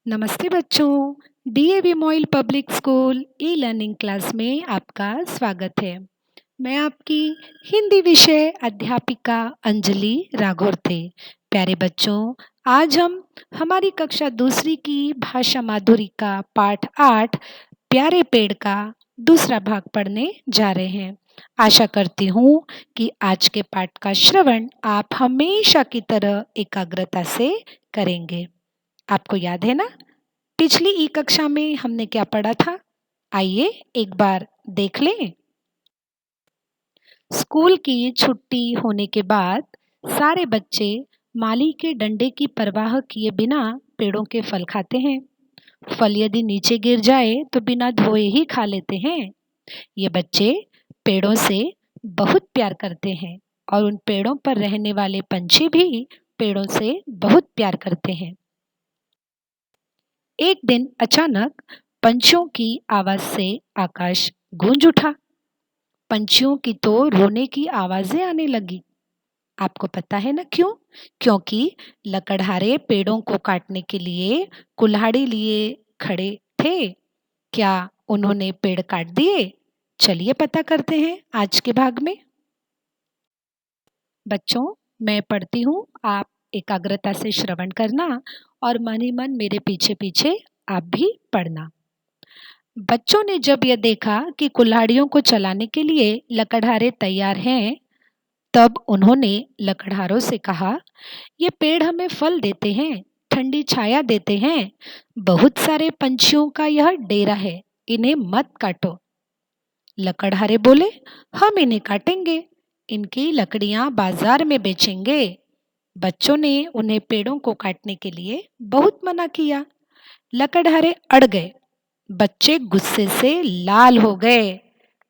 नमस्ते बच्चों। DAV MOIL public school e learning class में आपका स्वागत है। मैं आपकी हिंदी विषय अध्यापिका अंजलि राघोरथे। प्यारे बच्चों, आज हम हमारी कक्षा दूसरी की भाषा माधुरी का पाठ 8 प्यारे पेड़ का दूसरा भाग पढ़ने जा रहे हैं। आशा करती हूँ कि आज के पाठ का श्रवण आप हमेशा की तरह एकाग्रता से करेंगे। आपको याद है ना, पिछली ई कक्षा में हमने क्या पढ़ा था? आइए एक बार देख लें। स्कूल की छुट्टी होने के बाद सारे बच्चे माली के डंडे की परवाह किए बिना पेड़ों के फल खाते हैं। फल यदि नीचे गिर जाए तो बिना धोए ही खा लेते हैं। ये बच्चे पेड़ों से बहुत प्यार करते हैं और उन पेड़ों पर रहने वाले पंछी भी पेड़ों से बहुत प्यार करते हैं। एक दिन अचानक पंछियों की आवाज से आकाश गूंज उठा। पंछियों की तो रोने की आवाजें आने लगी। आपको पता है ना क्यों? क्योंकि लकड़हारे पेड़ों को काटने के लिए कुल्हाड़ी लिए खड़े थे। क्या उन्होंने पेड़ काट दिए? चलिए पता करते हैं आज के भाग में। बच्चों, मैं पढ़ती हूँ, आप एकाग्रता से श्रवण करना और मन ही मन मेरे पीछे पीछे आप भी पढ़ना। बच्चों ने जब यह देखा कि कुल्हाड़ियों को चलाने के लिए लकड़हारे तैयार हैं, तब उन्होंने लकड़हारों से कहा, ये पेड़ हमें फल देते हैं, ठंडी छाया देते हैं, बहुत सारे पंछियों का यह डेरा है, इन्हें मत काटो। लकड़हारे बोले, हम इन्हें काटेंगे, इनकी लकड़ियां बाजार में बेचेंगे। बच्चों ने उन्हें पेड़ों को काटने के लिए बहुत मना किया। लकड़हारे अड़ गए। बच्चे गुस्से से लाल हो गए।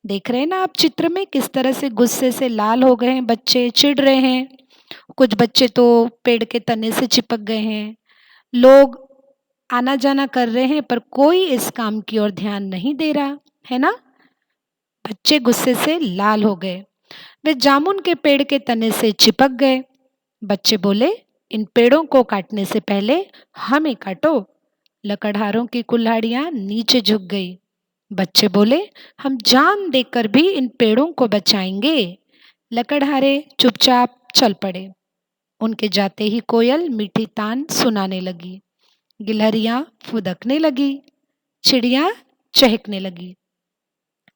देख रहे हैं ना आप चित्र में किस तरह से गुस्से से लाल हो गए हैं, बच्चे चिढ़ रहे हैं। कुछ बच्चे तो पेड़ के तने से चिपक गए हैं। लोग आना जाना कर रहे हैं पर कोई इस काम की ओर ध्यान नहीं दे रहा है ना। बच्चे गुस्से से लाल हो गए। वे जामुन के पेड़ के तने से चिपक गए। बच्चे बोले, इन पेड़ों को काटने से पहले हमें काटो। लकड़हारों की कुल्हाड़ियां नीचे झुक गई। बच्चे बोले, हम जान देकर भी इन पेड़ों को बचाएंगे। लकड़हारे चुपचाप चल पड़े। उनके जाते ही कोयल मीठी तान सुनाने लगी। गिलहरियां फुदकने लगी। चिड़िया चहकने लगी।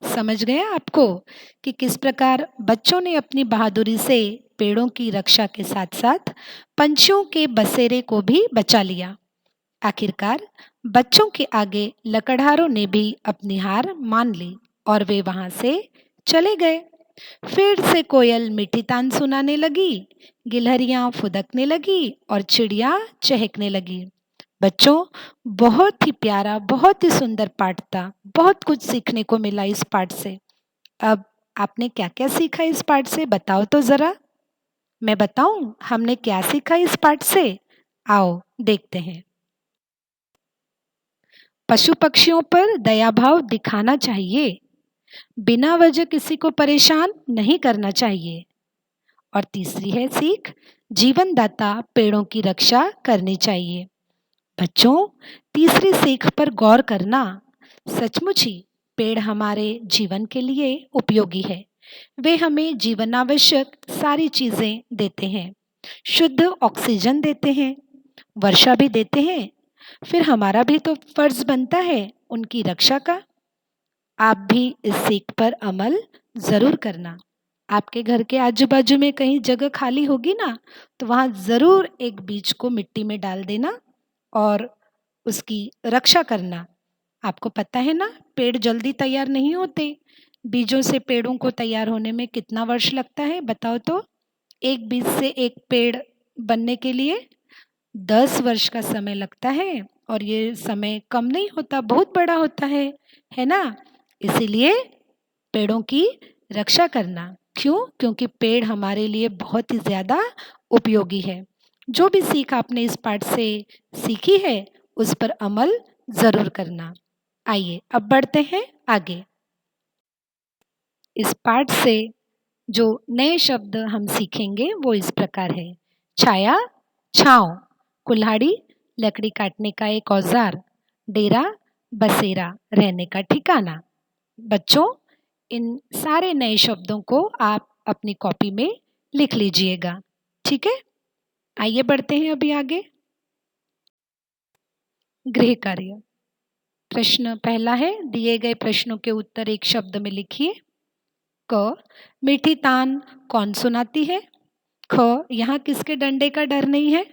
समझ गए आपको कि किस प्रकार बच्चों ने अपनी बहादुरी से पेड़ों की रक्षा के साथ साथ पंछियों के बसेरे को भी बचा लिया। आखिरकार बच्चों के आगे लकड़हारों ने भी अपनी हार मान ली और वे वहां से चले गए। फिर से कोयल मीठी तान सुनाने लगी, गिलहरियां फुदकने लगी और चिड़िया चहकने लगी। बच्चों, बहुत ही प्यारा, बहुत ही सुंदर पाठ था। बहुत कुछ सीखने को मिला इस पाठ से। अब आपने क्या क्या सीखा इस पाठ से, बताओ तो जरा। मैं बताऊं हमने क्या सीखा इस पाठ से? आओ देखते हैं। पशु पक्षियों पर दया भाव दिखाना चाहिए। बिना वजह किसी को परेशान नहीं करना चाहिए। और तीसरी है सीख, जीवनदाता पेड़ों की रक्षा करनी चाहिए। बच्चों, तीसरी सीख पर गौर करना। सचमुच ही पेड़ हमारे जीवन के लिए उपयोगी है। वे हमें जीवन आवश्यक सारी चीजें देते हैं। शुद्ध ऑक्सीजन देते हैं, वर्षा भी देते हैं। फिर हमारा भी तो फर्ज बनता है उनकी रक्षा का। आप भी इस सीख पर अमल जरूर करना। आपके घर के आजू बाजू में कहीं जगह खाली होगी ना, तो वहां जरूर एक बीज को मिट्टी में डाल देना और उसकी रक्षा करना। आपको पता है ना, पेड़ जल्दी तैयार नहीं होते। बीजों से पेड़ों को तैयार होने में कितना वर्ष लगता है, बताओ तो? एक बीज से एक पेड़ बनने के लिए 10 वर्ष का समय लगता है। और ये समय कम नहीं होता, बहुत बड़ा होता है ना। इसीलिए पेड़ों की रक्षा करना। क्यों? क्योंकि पेड़ हमारे लिए बहुत ही ज्यादा उपयोगी है। जो भी सीख आपने इस पाठ से सीखी है, उस पर अमल जरूर करना। आइए अब बढ़ते हैं आगे। इस पाठ से जो नए शब्द हम सीखेंगे वो इस प्रकार है। छाया, छांव, कुल्हाड़ी, लकड़ी काटने का एक औजार, डेरा, बसेरा, रहने का ठिकाना। बच्चों, इन सारे नए शब्दों को आप अपनी कॉपी में लिख लीजिएगा। ठीक है? आइए बढ़ते हैं अभी आगे। गृह कार्य। प्रश्न पहला है, दिए गए प्रश्नों के उत्तर एक शब्द में लिखिए। क, मीठी तान कौन सुनाती है? ख, यहाँ किसके डंडे का डर नहीं है?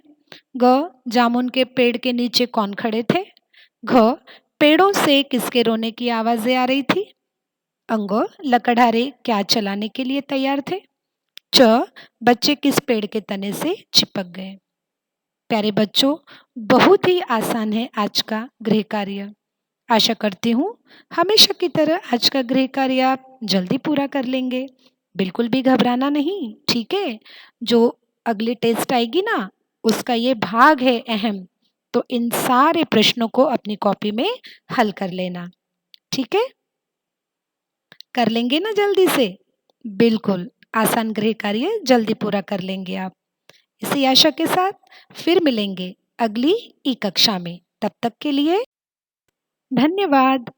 ग, जामुन के पेड़ के नीचे कौन खड़े थे? घ, पेड़ों से किसके रोने की आवाजें आ रही थी? अंग, लकड़हारे क्या चलाने के लिए तैयार थे? च, बच्चे किस पेड़ के तने से चिपक गए? प्यारे बच्चों, बहुत ही आसान है आज का गृह कार्य। आशा करती हूँ हमेशा की तरह आज का गृह कार्य आप जल्दी पूरा कर लेंगे। बिल्कुल भी घबराना नहीं, ठीक है? जो अगली टेस्ट आएगी ना, उसका ये भाग है अहम। तो इन सारे प्रश्नों को अपनी कॉपी में हल कर लेना, ठीक है? कर लेंगे ना जल्दी से? बिल्कुल, आसान गृह कार्य जल्दी पूरा कर लेंगे आप। इसी आशा के साथ फिर मिलेंगे अगली ई कक्षा में। तब तक के लिए धन्यवाद।